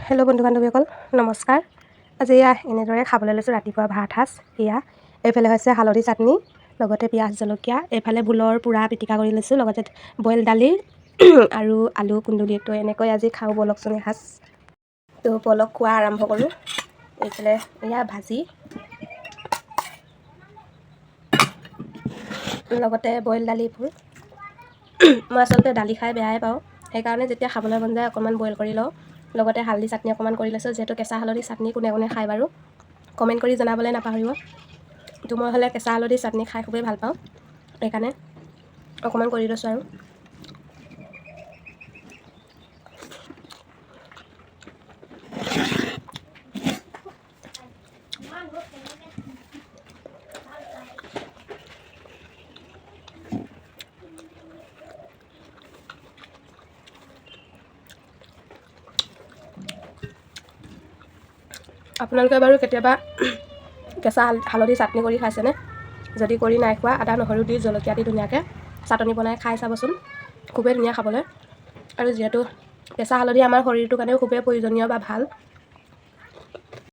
Hello' বন্ধু বান্ধৱীসকল নমস্কাৰ। আজি এনেদৰে খাবলৈ লৈছোঁ ৰাতিপুৱা ভাত সাজ। এইফালে হৈছে হালধি চাটনি, লগতে পিঁয়াজ জলকীয়া। এইফালে ভোলৰ পোৰা পিটিকা কৰি লৈছোঁ, লগতে বইল দালি আৰু আলু কুন্দুলি। তো এনেকৈ আজি খাওঁ বলকচোন এসাঁজ। তো বলক খোৱা আৰম্ভ কৰোঁ। এইফালে ভাজি, লগতে বইল দালিবোৰ। মই আচলতে দালি খাই বেয়াই পাওঁ, সেইকাৰণে যেতিয়া খাবলৈ মন যায় অকণমান বইল কৰি লওঁ। লগতে হালধি চাটনি অকণমান কৰি লৈছোঁ, যিহেতু কেঁচা হালধি চাটনি কোনে কোনে খায় বাৰু কমেণ্ট কৰি জনাবলৈ নাপাহৰিব। তো মই হ'লে কেঁচা হালধি চাটনি খাই খুবেই ভাল পাওঁ, সেইকাৰণে অকণমান কৰি লৈছোঁ আৰু। আপোনালোকে বাৰু কেতিয়াবা কেঁচা হালধি চাটনি কৰি খাইছেনে? যদি কৰি নাই খোৱা, আদা নহৰু দি জলকীয়া দি ধুনীয়াকৈ চাটনি বনাই খাই চাবচোন, খুবেই ধুনীয়া খাবলৈ। আৰু যিহেতু কেঁচা হালধি আমাৰ শৰীৰটোৰ কাৰণেও খুবেই প্ৰয়োজনীয় বা ভাল।